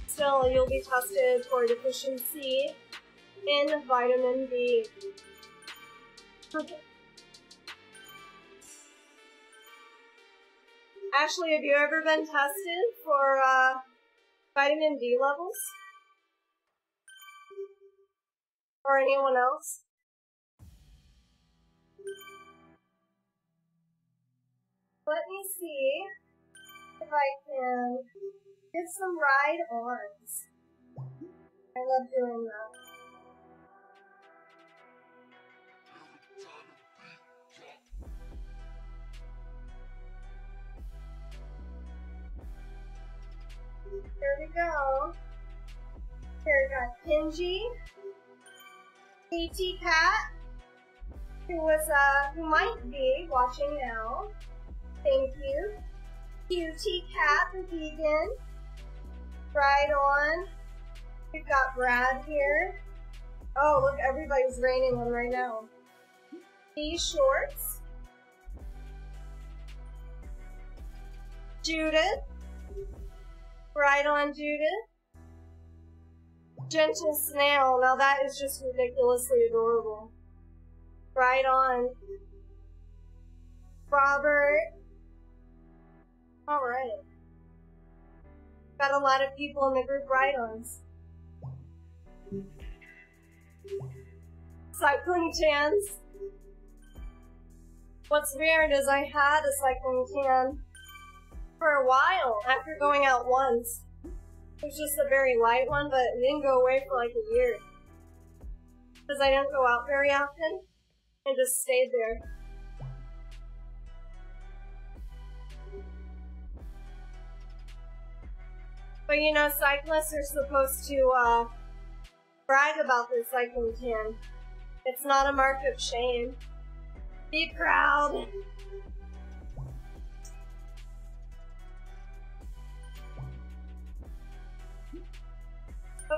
still you'll be tested for deficiency in vitamin D. Ashley, have you ever been tested for vitamin D levels? Or anyone else? Let me see if I can get some ride-ons. I love doing that. Here we go. Here we got Kenji, AT Cat, who might be watching now. Thank you. QT Cat, the vegan. Right on. We've got Brad here. Oh, look, everybody's raining one right now. B Shorts. Judith. Right on, Judith. Gentle Snail. Now that is just ridiculously adorable. Right on. Robert. Alright. Got a lot of people in the group ride-ons. Cycling tans. What's weird is I had a cycling tan for a while after going out once. It was just a very light one, but it didn't go away for like a year. Because I didn't go out very often and just stayed there. But you know, cyclists are supposed to brag about their cycling tan. It's not a mark of shame. Be proud.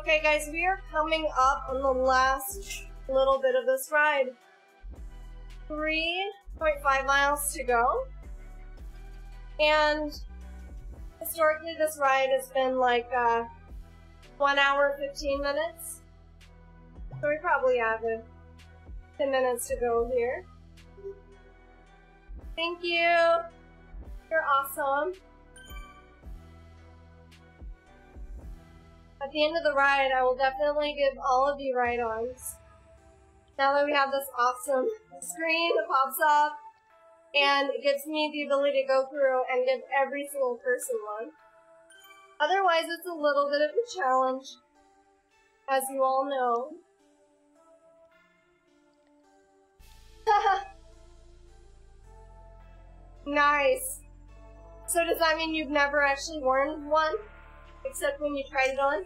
Okay guys, we are coming up on the last little bit of this ride. 3.5 miles to go. And historically this ride has been like 1 hour, 15 minutes. So we probably have 10 minutes to go here. Thank you. You're awesome. At the end of the ride, I will definitely give all of you ride-ons. Now that we have this awesome screen that pops up, and it gives me the ability to go through and give every single person one. Otherwise, it's a little bit of a challenge, as you all know. Nice. So does that mean you've never actually worn one? Except when you tried it on?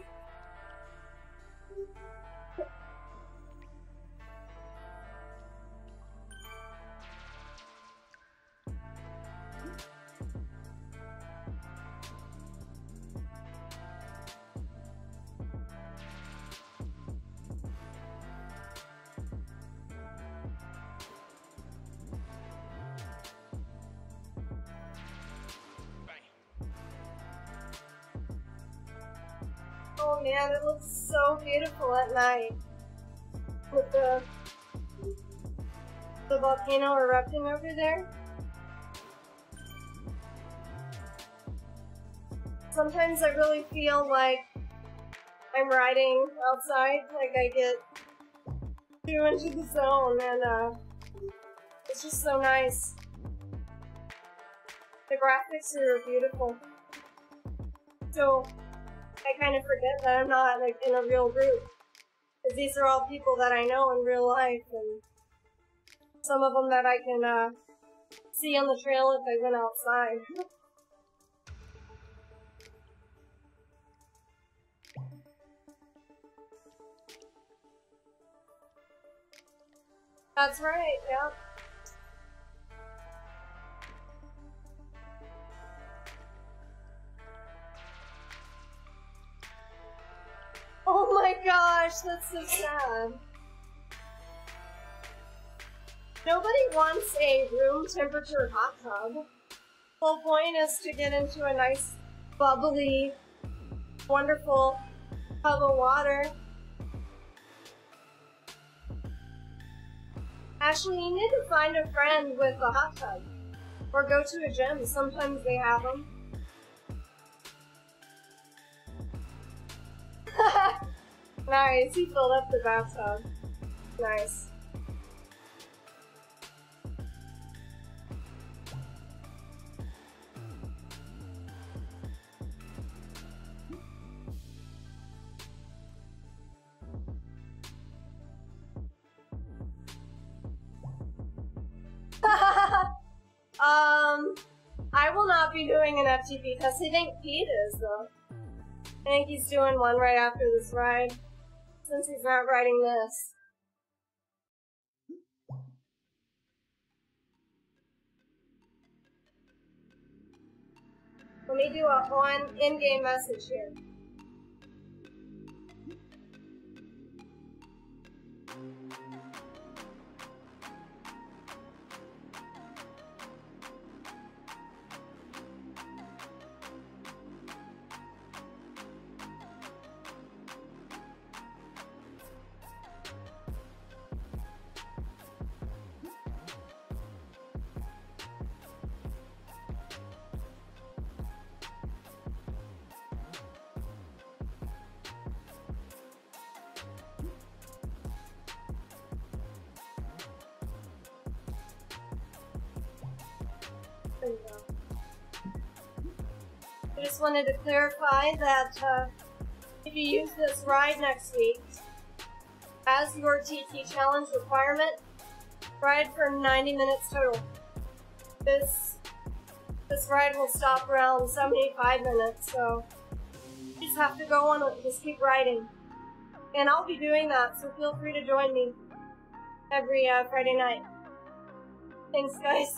Oh man, it looks so beautiful at night. With the volcano erupting over there. Sometimes I really feel like I'm riding outside, like I get too into the zone, and it's just so nice. The graphics are beautiful. So I kind of forget that I'm not like in a real group, because these are all people that I know in real life, and some of them that I can see on the trail if I went outside. That's right, yeah. Oh my gosh, that's so sad. Nobody wants a room temperature hot tub. The whole point is to get into a nice, bubbly, wonderful tub of water. Actually, you need to find a friend with a hot tub. Or go to a gym, sometimes they have them. Nice, he filled up the bathtub. Nice. I will not be doing an FTP test. I think Pete is, though. I think he's doing one right after this ride, since he's not riding this. Let me do one in-game message here. I just wanted to clarify that if you use this ride next week as your TT challenge requirement, ride for 90 minutes total. This ride will stop around 75 minutes, so you just have to go on and just keep riding. And I'll be doing that, so feel free to join me every Friday night. Thanks, guys.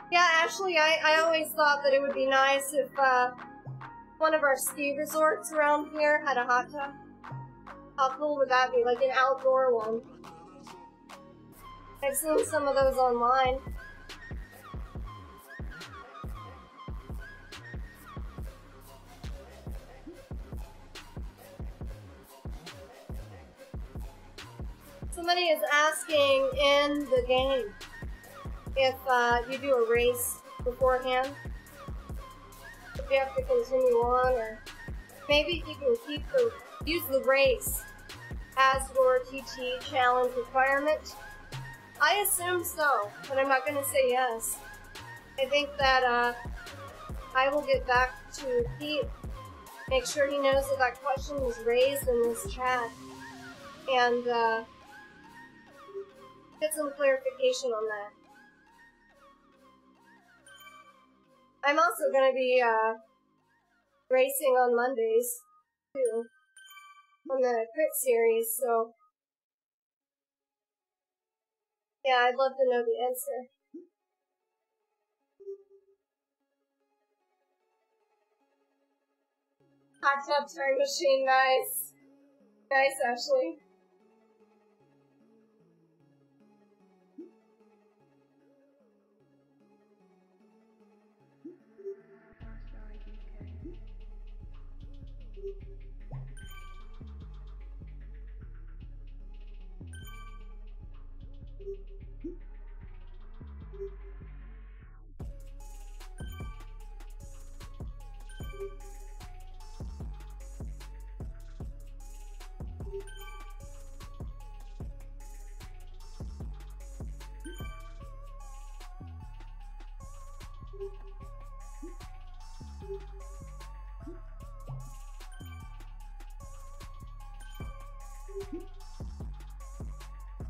Yeah, actually, I always thought that it would be nice if one of our ski resorts around here had a hot tub. How cool would that be? Like an outdoor one. I've seen some of those online. Somebody is asking in the game if you do a race beforehand, if you have to continue on, or maybe if you can use the race as your TT challenge requirement. I assume so, but I'm not going to say yes. I think that I will get back to Pete, make sure he knows that that question was raised in this chat, and get some clarification on that. I'm also going to be racing on Mondays, too, on the Crit series, so yeah, I'd love to know the answer. Hot tub time machine, nice. Nice, Ashley.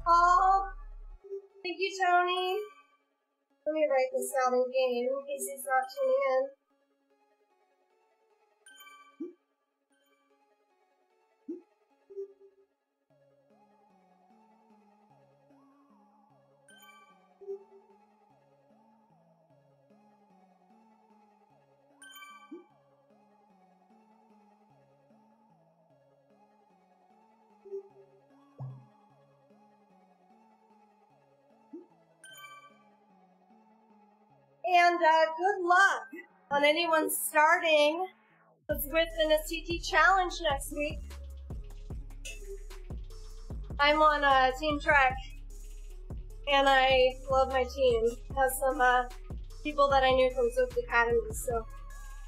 Oh, thank you, Tony. Let me write this out in game in case he's not tuning in. And good luck on anyone starting the Zwift and a TT challenge next week. I'm on Team Trek, and I love my team. It has some people that I knew from Zwift Academy, so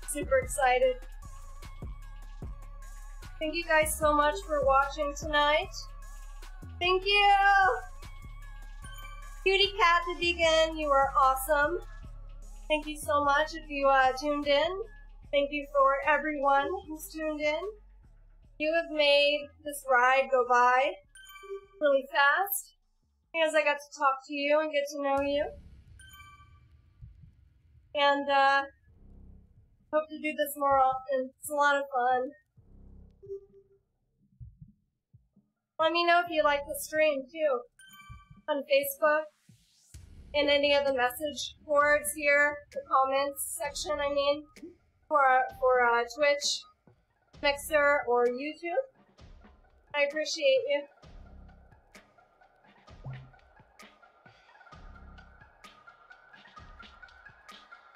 super excited. Thank you guys so much for watching tonight. Thank you! Cutie Cat the Vegan, you are awesome. Thank you so much if you tuned in. Thank you for everyone who's tuned in. You have made this ride go by really fast because I got to talk to you and get to know you. And hope to do this more often. It's a lot of fun. Let me know if you like the stream too on Facebook. In any of the message boards here, the comments section, I mean, for Twitch, Mixer, or YouTube. I appreciate you.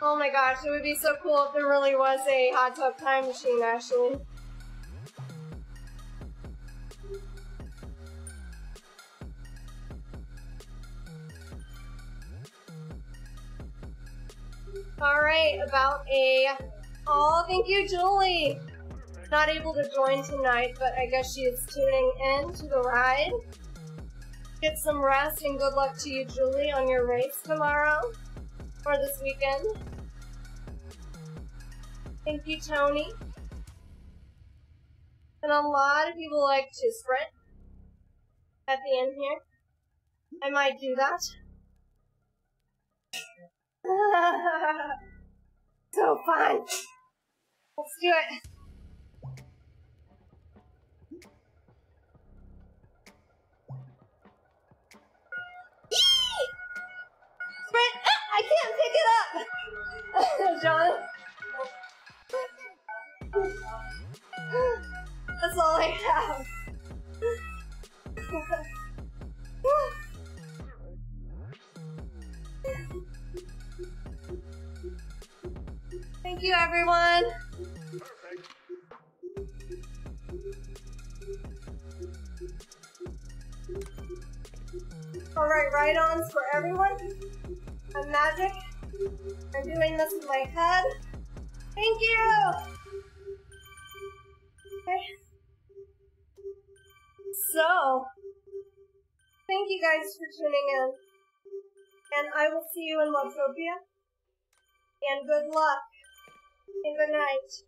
Oh my gosh, it would be so cool if there really was a hot tub time machine, actually. Alright, oh, thank you, Julie! Not able to join tonight, but I guess she is tuning in to the ride. Get some rest and good luck to you, Julie, on your race tomorrow, or this weekend. Thank you, Tony. And a lot of people like to sprint at the end here. I might do that. So fun. Let's do it. Yee! Sprint! Ah, I can't pick it up. John. That's all I have. Thank you, everyone. All right, ride-ons for everyone. I'm Magic. I'm doing this with my head. Thank you. Okay. So, thank you guys for tuning in. And I will see you in Lovetopia. And good luck. And good night.